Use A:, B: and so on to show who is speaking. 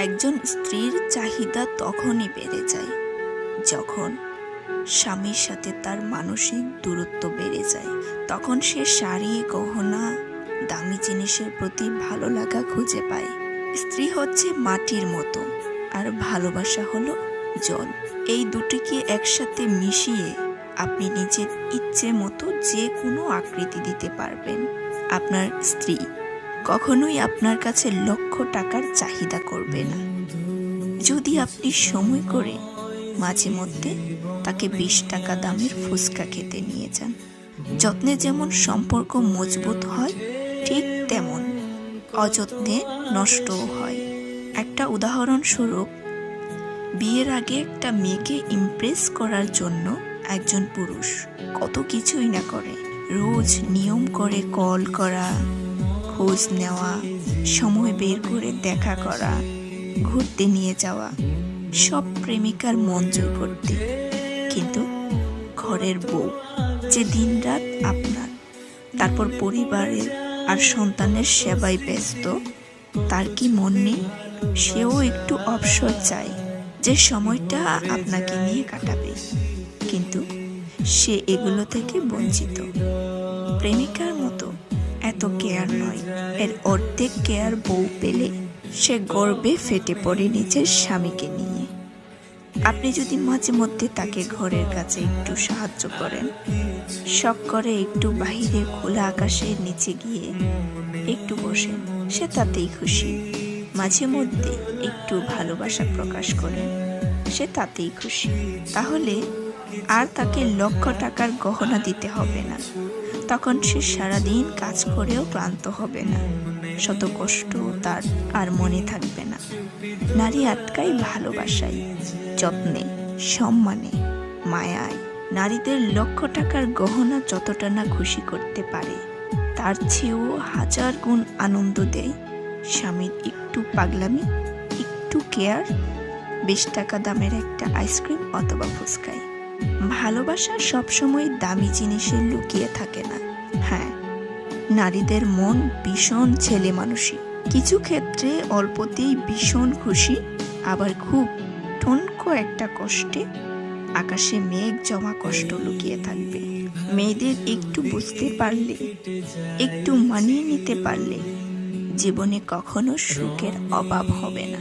A: একজন স্ত্রীর চাহিদা তখনই বেড়ে যায় যখন স্বামীর সাথে তার মানসিক দূরত্ব বেড়ে যায়। তখন সে শাড়ি, গহনা, দামি জিনিসের প্রতি ভালো লাগা খুঁজে পায়। স্ত্রী হচ্ছে মাটির মতো, আর ভালোবাসা হলো জল। এই দুটিকে একসাথে মিশিয়ে আপনি নিজের ইচ্ছে মতো যে কোনো আকৃতি দিতে পারবেন। আপনার স্ত্রী কখনোই আপনার কাছে লক্ষ টাকার চাহিদা করবে না যদি আপনি সময় করে মাঝে মধ্যে তাকে 20 টাকা দামের ফুচকা খেতে নিয়ে যান। যত্নে যেমন সম্পর্ক মজবুত হয়, ঠিক তেমন অযত্নে নষ্টও হয়। একটা উদাহরণস্বরূপ, বিয়ের আগে একটা মেয়েকে ইমপ্রেস করার জন্য একজন পুরুষ কত কিছুই না করে। রোজ নিয়ম করে কল করা, খোঁজ নেওয়া, সময় বের করে দেখা করা, ঘুরতে নিয়ে যাওয়া, সব প্রেমিকার মন জয় করতে। কিন্তু ঘরের বউ যে দিনরাত আপনার, তারপর পরিবারের আর সন্তানের সেবায় ব্যস্ত, তার কি মন নেই? সেও একটু অবসর চায়, যে সময়টা আপনাকে নিয়ে কাটাবে, কিন্তু সে এগুলো থেকে বঞ্চিত। প্রেমিকার মতো এত কেয়ার নয়, এর অর্ধেক কেয়ার বউ পেলে সে গর্বে ফেটে পড়ে নিজের স্বামীকে নিয়ে। আপনি যদি মাঝে মধ্যে তাকে ঘরের কাছে একটু সাহায্য করেন, শখ করে একটু বাহিরে খোলা আকাশের নিচে গিয়ে একটু বসেন, সে তাতেই খুশি। মাঝে মধ্যে একটু ভালোবাসা প্রকাশ করেন, সে তাতেই খুশি। তাহলে আর তাকে লক্ষ টাকার গহনা দিতে হবে না। তখন সে সারাদিন কাজ করেও ক্লান্ত হবে না, শত কষ্ট তার আর মনে থাকবে না। নারী আটকায় ভালোবাসায়, যত্নে, সম্মানে, মায়ায়। নারীদের লক্ষ টাকার গহনা যতটা না খুশি করতে পারে, তার চেয়েও 1000 গুণ আনন্দ দেয় স্বামীর একটু পাগলামি, একটু কেয়ার, 20 টাকা দামের একটা আইসক্রিম অথবা ফুচকায়। ভালোবাসা সবসময় দামি জিনিসে লুকিয়ে থাকে না। হ্যাঁ, নারীদের মন ভীষণ ছেলে মানুষই। কিছু ক্ষেত্রে অল্পতেই ভীষণ খুশি, আবার খুব ঠুনকো একটা কষ্টে আকাশে মেঘ জমা কষ্ট লুকিয়ে থাকবে। মেয়েদের একটু বুঝতে পারলে, একটু মানিয়ে নিতে পারলে জীবনে কখনো সুখের অভাব হবে না।